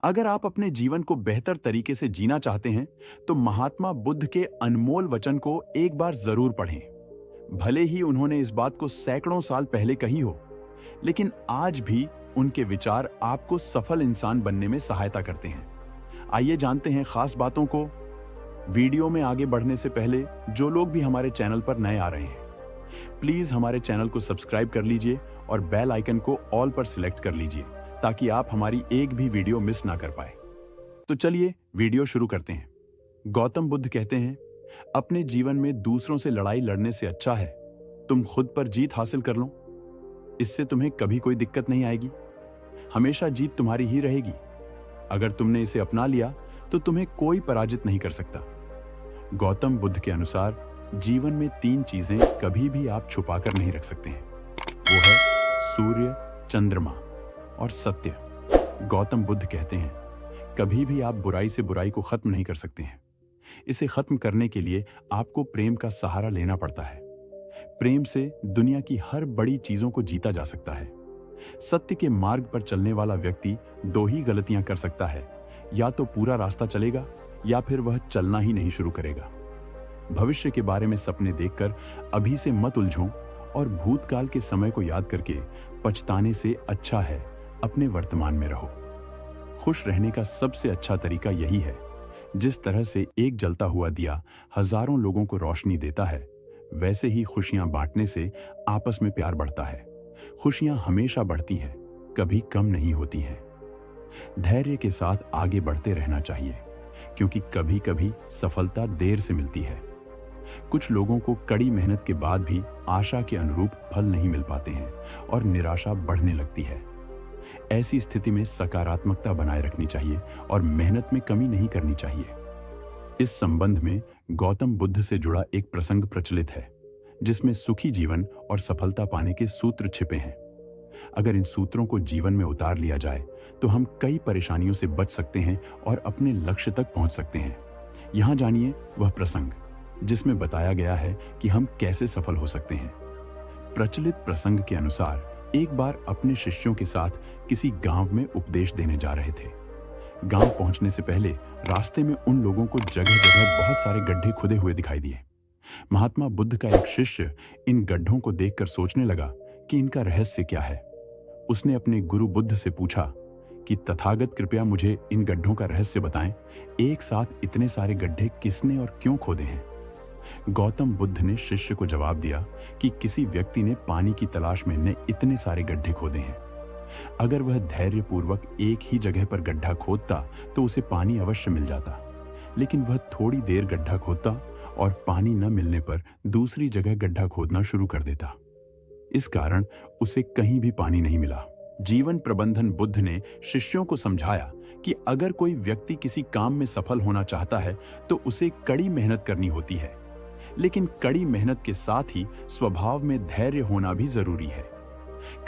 अगर आप अपने जीवन को बेहतर तरीके से जीना चाहते हैं, तो महात्मा बुद्ध के अनमोल वचन को एक बार जरूर पढ़ें। भले ही उन्होंने इस बात को सैकड़ों साल पहले कही हो, लेकिन आज भी उनके विचार आपको सफल इंसान बनने में सहायता करते हैं। आइए जानते हैं खास बातों को। वीडियो में आगे बढ़ने से पहले जो लोग भी हमारे चैनल पर नए आ रहे हैं, प्लीज हमारे चैनल को सब्सक्राइब कर लीजिए और बेल आइकन को ऑल पर सिलेक्ट कर लीजिए, ताकि आप हमारी एक भी वीडियो मिस ना कर पाए। तो चलिए वीडियो शुरू करते हैं। गौतम बुद्ध कहते हैं, अपने जीवन में दूसरों से लड़ाई लड़ने से अच्छा है तुम खुद पर जीत हासिल कर लो। इससे तुम्हें कभी कोई दिक्कत नहीं आएगी, हमेशा जीत तुम्हारी ही रहेगी। अगर तुमने इसे अपना लिया तो तुम्हें कोई पराजित नहीं कर सकता। गौतम बुद्ध के अनुसार जीवन में 3 चीजें कभी भी आप छुपा कर नहीं रख सकते हैं। वो है सूर्य, चंद्रमा और सत्य। गौतम बुद्ध कहते हैं, कभी भी आप बुराई से बुराई को खत्म नहीं कर सकते हैं। इसे खत्म करने के लिए आपको प्रेम का सहारा लेना पड़ता है। प्रेम से दुनिया की हर बड़ी चीजों को जीता जा सकता है। सत्य के मार्ग पर चलने वाला व्यक्ति 2 ही गलतियां कर सकता है, या तो पूरा रास्ता चलेगा या फिर वह चलना ही नहीं शुरू करेगा। भविष्य के बारे में सपने देखकर अभी से मत उलझो और भूतकाल के समय को याद करके पछताने से अच्छा है अपने वर्तमान में रहो। खुश रहने का सबसे अच्छा तरीका यही है। जिस तरह से एक जलता हुआ दिया हजारों लोगों को रोशनी देता है, वैसे ही खुशियां बांटने से आपस में प्यार बढ़ता है। खुशियां हमेशा बढ़ती हैं, कभी कम नहीं होती हैं। धैर्य के साथ आगे बढ़ते रहना चाहिए, क्योंकि कभी कभी सफलता देर से मिलती है। कुछ लोगों को कड़ी मेहनत के बाद भी आशा के अनुरूप फल नहीं मिल पाते हैं और निराशा बढ़ने लगती है। ऐसी स्थिति में सकारात्मकता बनाए रखनी चाहिए और मेहनत में कमी नहीं करनी चाहिए। इस संबंध में गौतम बुद्ध से जुड़ा एक प्रसंग प्रचलित है, जिसमें सुखी जीवन और सफलता पाने के सूत्र छिपे हैं। अगर इन सूत्रों को जीवन में उतार लिया जाए तो हम कई परेशानियों से बच सकते हैं और अपने लक्ष्य तक पहुंच सकते हैं। यहां जानिए वह प्रसंग जिसमें बताया गया है कि हम कैसे सफल हो सकते हैं। प्रचलित प्रसंग के अनुसार एक बार अपने शिष्यों के साथ किसी गांव में उपदेश देने जा रहे थे। गांव पहुंचने से पहले रास्ते में उन लोगों को जगह जगह बहुत सारे गड्ढे खुदे हुए दिखाई दिए। महात्मा बुद्ध का एक शिष्य इन गड्ढों को देखकर सोचने लगा कि इनका रहस्य क्या है। उसने अपने गुरु बुद्ध से पूछा कि तथागत कृपया मुझे इन गड्ढों का रहस्य बताएं। एक साथ इतने सारे गड्ढे किसने और क्यों खोदे हैं? गौतम बुद्ध ने शिष्य को जवाब दिया कि किसी व्यक्ति ने पानी की तलाश में इतने सारे गड्ढे खोदे हैं। अगर वह धैर्यपूर्वक एक ही जगह पर गड्ढा खोदता तो उसे पानी अवश्य मिल जाता, लेकिन वह थोड़ी देर गड्ढा खोदता और पानी न मिलने पर दूसरी जगह गड्ढा खोदना शुरू कर देता। इस कारण उसे कहीं भी पानी नहीं मिला। जीवन प्रबंधन बुद्ध ने शिष्यों को समझाया कि अगर कोई व्यक्ति किसी काम में सफल होना चाहता है तो उसे कड़ी मेहनत करनी होती है, लेकिन कड़ी मेहनत के साथ ही स्वभाव में धैर्य होना भी जरूरी है।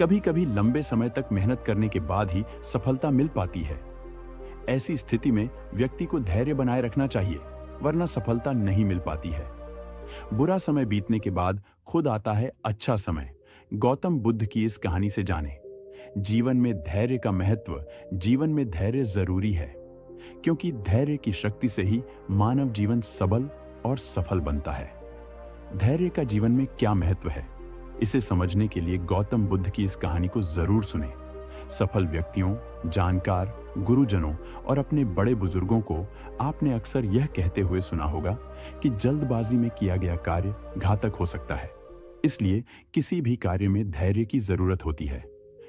कभी कभी लंबे समय तक मेहनत करने के बाद ही सफलता मिल पाती है। ऐसी स्थिति में व्यक्ति को धैर्य बनाए रखना चाहिए, वरना सफलता नहीं मिल पाती है। बुरा समय बीतने के बाद खुद आता है अच्छा समय। गौतम बुद्ध की इस कहानी से जाने जीवन में धैर्य का महत्व। जीवन में धैर्य जरूरी है, क्योंकि धैर्य की शक्ति से ही मानव जीवन सबल और सफल बनता है। धैर्य का जीवन में क्या महत्व है, इसे समझने के लिए गौतम बुद्ध की इस कहानी को जरूर सुने। सफल व्यक्तियों, जानकार, गुरुजनों और अपने बड़े बुजुर्गों को आपने अक्सर यह कहते हुए सुना होगा कि जल्दबाजी में किया गया कार्य घातक हो सकता है। इसलिए किसी भी कार्य में धैर्य की जरूरत होती है,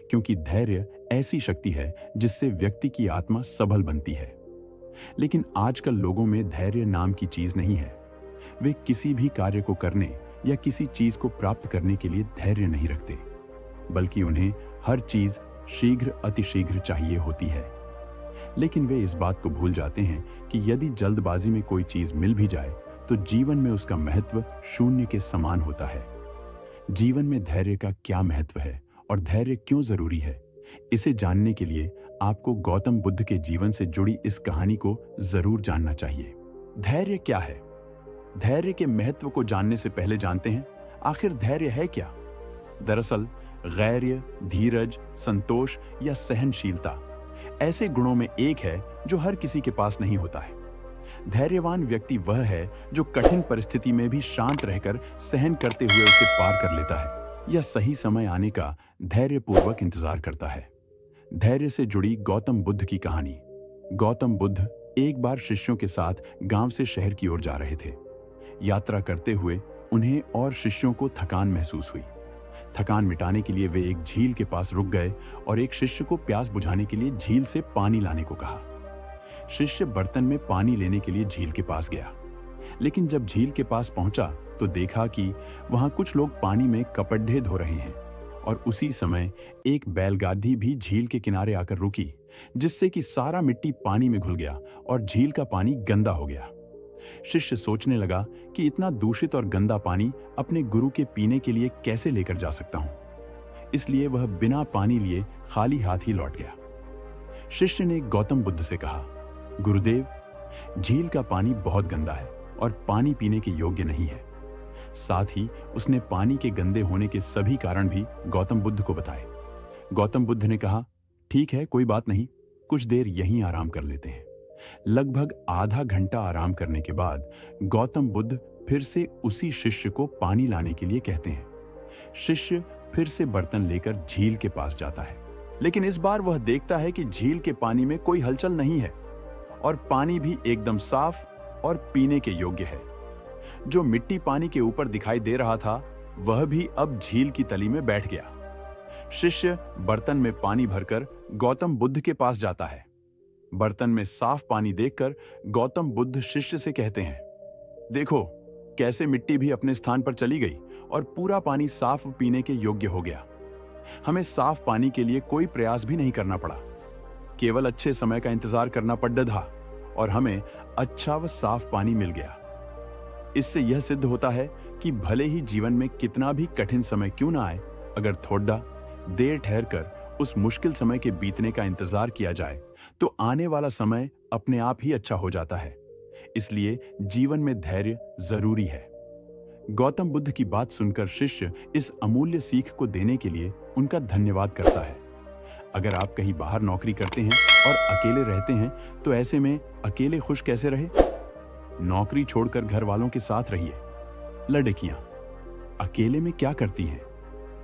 क्योंकि धैर्य ऐसी शक्ति है जिससे व्यक्ति की आत्मा सबल बनती है। लेकिन आजकल लोगों में धैर्य नाम की चीज नहीं है। वे किसी भी कार्य को करने या किसी चीज को प्राप्त करने के लिए धैर्य नहीं रखते, बल्कि उन्हें हर चीज शीघ्र अतिशीघ्र चाहिए होती है। लेकिन वे इस बात को भूल जाते हैं कि यदि जल्दबाजी में कोई चीज मिल भी जाए तो जीवन में उसका महत्व शून्य के समान होता है। जीवन में धैर्य का क्या महत्व है और धैर्य क्यों जरूरी है, इसे जानने के लिए आपको गौतम बुद्ध के जीवन से जुड़ी इस कहानी को जरूर जानना चाहिए। धैर्य क्या है? धैर्य के महत्व को जानने से पहले जानते हैं आखिर धैर्य है क्या। दरअसल गैर्य, धीरज, संतोष या सहनशीलता, ऐसे गुणों में एक है जो हर किसी के पास नहीं होता है। धैर्यवान व्यक्ति वह है जो कठिन परिस्थिति में भी शांत रहकर सहन करते हुए उसे पार कर लेता है या सही समय आने का धैर्यपूर्वक इंतजार करता है। धैर्य से जुड़ी गौतम बुद्ध की कहानी। गौतम बुद्ध एक बार शिष्यों के साथ गांव से शहर की ओर जा रहे थे। यात्रा करते हुए उन्हें और शिष्यों को थकान महसूस हुई। थकान मिटाने के लिए वे एक झील के पास रुक गए और एक शिष्य को प्यास बुझाने के लिए झील से पानी लाने को कहा। शिष्य बर्तन में पानी लेने के लिए झील के पास गया, लेकिन जब झील के पास पहुंचा तो देखा कि वहां कुछ लोग पानी में कपड़े धो रहे हैं और उसी समय एक बैलगाड़ी भी झील के किनारे आकर रुकी, जिससे कि सारा मिट्टी पानी में घुल गया और झील का पानी गंदा हो गया। शिष्य सोचने लगा कि इतना दूषित और गंदा पानी अपने गुरु के पीने के लिए कैसे लेकर जा सकता हूं। इसलिए वह बिना पानी लिए खाली हाथ ही लौट गया। शिष्य ने गौतम बुद्ध से कहा, गुरुदेव, झील का पानी बहुत गंदा है और पानी पीने के योग्य नहीं है। साथ ही उसने पानी के गंदे होने के सभी कारण भी गौतम बुद्ध को बताए। गौतम बुद्ध ने कहा, ठीक है, कोई बात नहीं, कुछ देर यहीं आराम कर लेते हैं। लगभग आधा घंटा आराम करने के बाद गौतम बुद्ध फिर से उसी शिष्य को पानी लाने के लिए कहते हैं। शिष्य फिर से बर्तन लेकर झील के पास जाता है, लेकिन इस बार वह देखता है कि झील के पानी में कोई हलचल नहीं है और पानी भी एकदम साफ और पीने के योग्य है। जो मिट्टी पानी के ऊपर दिखाई दे रहा था वह भी अब झील की तली में बैठ गया। शिष्य बर्तन में पानी भरकर गौतम बुद्ध के पास जाता है। बर्तन में साफ पानी देखकर गौतम बुद्ध शिष्य से कहते हैं, देखो कैसे मिट्टी भी अपने स्थान पर चली गई और पूरा पानी साफ पीने के योग्य हो गया। हमें साफ पानी के लिए कोई प्रयास भी नहीं करना पड़ा, केवल अच्छे समय का इंतजार करना पड़ा था और हमें अच्छा व साफ पानी मिल गया। इससे यह सिद्ध होता है कि भले ही जीवन में कितना भी कठिन समय क्यों ना आए, अगर थोड़ा देर ठहर कर उस मुश्किल समय के बीतने का इंतजार किया जाए तो आने वाला समय अपने आप ही अच्छा हो जाता है। इसलिए जीवन में धैर्य जरूरी है। गौतम बुद्ध की बात सुनकर शिष्य इस अमूल्य सीख को देने के लिए उनका धन्यवाद करता है। अगर आप कहीं बाहर नौकरी करते हैं और अकेले रहते हैं तो ऐसे में अकेले खुश कैसे रहे? नौकरी छोड़कर घर वालों के साथ रहिए। लड़कियां अकेले में क्या करती हैं?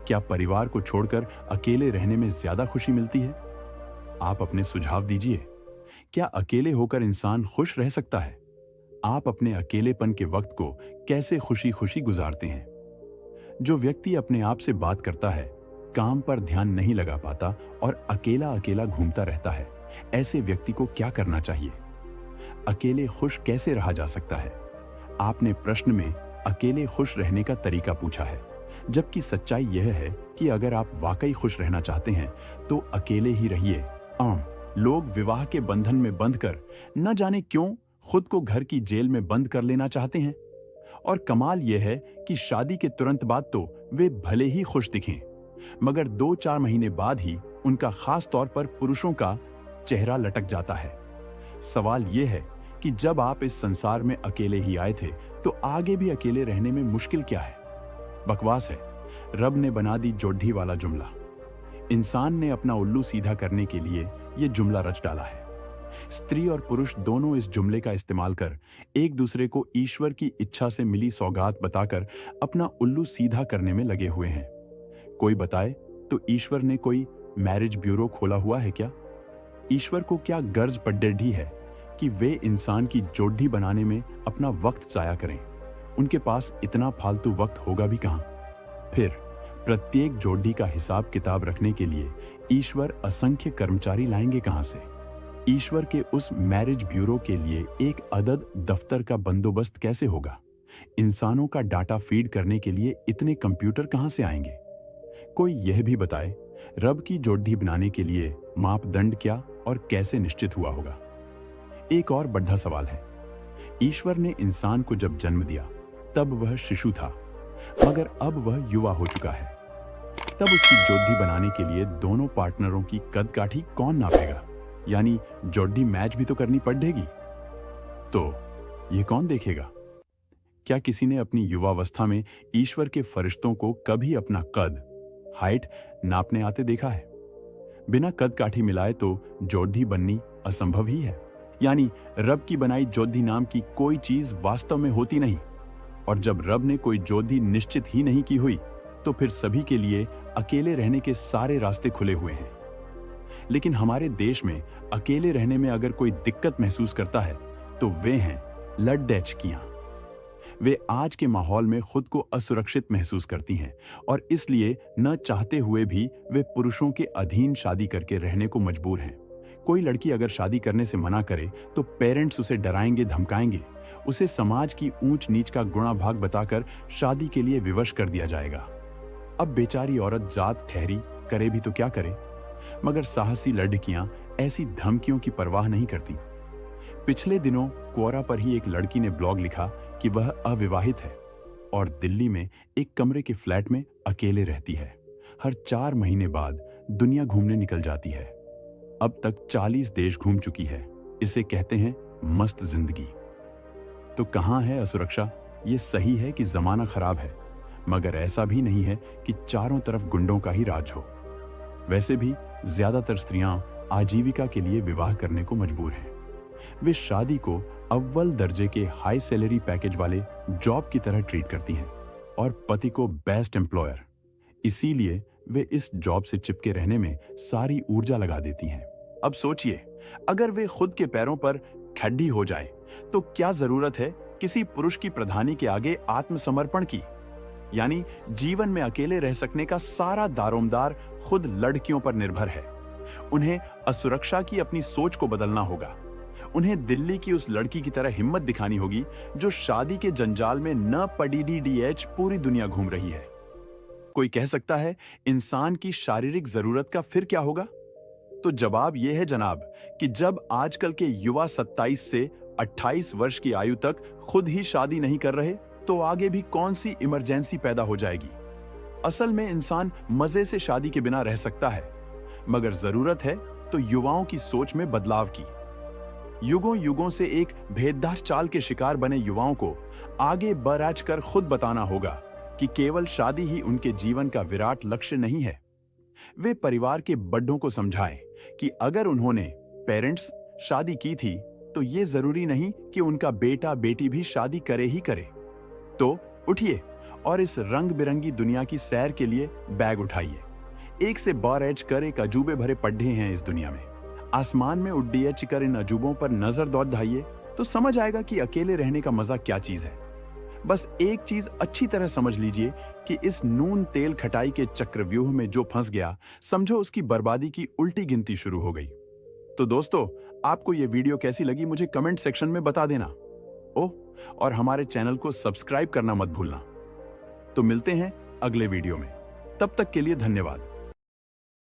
क्या परिवार को छोड़कर अकेले रहने में ज्यादा खुशी मिलती है? आप अपने सुझाव दीजिए। क्या अकेले होकर इंसान खुश रह सकता है? आप अपने अकेलेपन के वक्त को कैसे खुशी खुशी गुजारते हैं? जो व्यक्ति अपने आप से बात करता है, काम पर ध्यान नहीं लगा पाता और अकेला अकेला घूमता रहता है, ऐसे व्यक्ति को क्या करना चाहिए? अकेले खुश कैसे रहा जा सकता है? आपने प्रश्न में अकेले खुश रहने का तरीका पूछा है, जबकि सच्चाई यह है कि अगर आप वाकई खुश रहना चाहते हैं तो अकेले ही रहिए। आम लोग विवाह के बंधन में बंधकर न जाने क्यों खुद को घर की जेल में बंद कर लेना चाहते हैं, और कमाल यह है कि शादी के तुरंत बाद तो वे भले ही खुश दिखें, मगर 2-4 महीने बाद ही उनका खास तौर पर पुरुषों का चेहरा लटक जाता है। सवाल यह है कि जब आप इस संसार में अकेले ही आए थे तो आगे भी अकेले रहने में मुश्किल क्या है? बकवास है। रब ने बना दी जोड्ढी वाला जुमला। इंसान ने अपना उल्लू सीधा करने के लिए यह जुमला रच डाला है। स्त्री और पुरुष दोनों इस जुमले का इस्तेमाल कर एक दूसरे को ईश्वर की इच्छा से मिली सौगात बताकर अपना उल्लू सीधा करने में लगे हुए हैं। कोई बताए तो ईश्वर ने कोई मैरिज ब्यूरो खोला हुआ है क्या? ईश्वर को क्या गर्ज पड्डेढ़ी है कि वे इंसान की जोड़ी बनाने में अपना वक्त जाया करें? उनके पास इतना फालतू वक्त होगा भी कहां? फिर प्रत्येक जोड़ी का हिसाब किताब रखने के लिए ईश्वर असंख्य कर्मचारी लाएंगे कहां से? ईश्वर के उस मैरिज ब्यूरो के लिए एक अदद दफ्तर का बंदोबस्त कैसे होगा? इंसानों का डाटा फीड करने के लिए इतने कंप्यूटर कहां से आएंगे? कोई यह भी बताए, रब की जोड़ी बनाने के लिए मापदंड क्या और कैसे निश्चित हुआ होगा? एक और बड़ा सवाल है। ईश्वर ने इंसान को जब जन्म दिया तब वह शिशु था, मगर अब वह युवा हो चुका है। तब उसकी जोड़ी बनाने के लिए दोनों पार्टनरों की कद काठी कौन नापेगा? यानी जोड़ी मैच भी तो करनी पड़ेगी। तो यह कौन देखेगा? क्या किसी ने अपनी युवावस्था में ईश्वर के फरिश्तों को कभी अपना कद, हाइट नापने आते देखा है? बिना कद काठी मिलाए तो जोधी बननी असंभव ही है। यानी रब की बनाई जोधी नाम की कोई चीज वास्तव में होती नहीं। और जब रब ने कोई जोधी निश्चित ही नहीं की हुई तो फिर सभी के लिए अकेले रहने के सारे रास्ते खुले हुए हैं। लेकिन हमारे देश में अकेले रहने में अगर कोई दिक्कत महसूस करता है तो वे हैं लड़डैचकियां। वे आज के माहौल में खुद को असुरक्षित महसूस करती हैं और इसलिए न चाहते हुए भी वे पुरुषों के अधीन शादी करके रहने को मजबूर हैं। कोई लड़की अगर शादी करने से मना करे तो पेरेंट्स उसे डराएंगे, धमकाएंगे, उसे समाज की ऊंच नीच का गुणा भाग बताकर शादी के लिए विवश कर दिया जाएगा। अब बेचारी औरत जात ठहरी, करे भी तो क्या करे, मगर साहसी लड़कियां ऐसी धमकियों की परवाह नहीं करती। पिछले दिनों क्वोरा पर ही एक लड़की ने ब्लॉग लिखा कि वह अविवाहित है और दिल्ली में एक कमरे के फ्लैट में अकेले रहती है। हर 4 महीने बाद दुनिया घूमने निकल जाती है। अब तक 40 देश घूम चुकी है। इसे कहते हैं मस्त जिंदगी। तो कहां है असुरक्षा? ये सही है कि जमाना खराब है, मगर ऐसा भी नहीं है कि चारों तरफ गुंडों का ही राज हो। वैसे भी ज्यादातर स्त्रियां आजीविका के लिए विवाह करने को मजबूर हैं। वे शादी को अव्वल दर्जे के हाई सैलरी पैकेज वाले जॉब की तरह ट्रीट करती हैं और पति को बेस्ट एम्प्लॉयर। इसीलिए वे इस जॉब से चिपके रहने में सारी ऊर्जा लगा देती हैं। अब सोचिए, अगर वे खुद के पैरों पर खड़ी हो जाए तो क्या जरूरत है किसी पुरुष की प्रधानी के आगे आत्मसमर्पण की? यानी जीवन में अकेले रह सकने का सारा दारोमदार खुद लड़कियों पर निर्भर है। उन्हें असुरक्षा की अपनी सोच को बदलना होगा। उन्हें दिल्ली की उस लड़की की तरह हिम्मत दिखानी होगी जो शादी के जंजाल में न पड़ीडीडीएच पूरी दुनिया घूम रही है। कोई कह सकता है इंसान की शारीरिक जरूरत का फिर क्या होगा? तो जवाब यह है जनाब कि जब आजकल के युवा 27 से 28 वर्ष की आयु तक खुद ही शादी नहीं कर रहे तो आगे भी कौन सी इमरजेंसी पैदा हो जाएगी। असल में इंसान मजे से शादी के बिना रह सकता है, मगर जरूरत है तो युवाओं की सोच में बदलाव की। युगों युगों से एक भेदभाव चाल के शिकार बने युवाओं को आगे बराज कर खुद बताना होगा कि केवल शादी ही उनके जीवन का विराट लक्ष्य नहीं है। वे परिवार के बड़ों को समझाएं कि अगर उन्होंने पेरेंट्स शादी की थी तो ये जरूरी नहीं कि उनका बेटा बेटी भी शादी करे ही करे। तो उठिए और इस रंग बिरंगी दुनिया की सैर के लिए बैग उठाइए। एक से बराज कर एक अजूबे भरे पड्ढे हैं इस दुनिया में। आसमान में उड्डीय चिकर इन अजूबों पर नजर दौड़ाइए तो समझ आएगा कि अकेले रहने का मजा क्या चीज है। बस एक चीज अच्छी तरह समझ लीजिए कि इस नून तेल खटाई के चक्रव्यूह में जो फंस गया, समझो उसकी बर्बादी की उल्टी गिनती शुरू हो गई। तो दोस्तों, आपको यह वीडियो कैसी लगी मुझे कमेंट सेक्शन में बता देना। ओह, और हमारे चैनल को सब्सक्राइब करना मत भूलना। तो मिलते हैं अगले वीडियो में। तब तक के लिए धन्यवाद।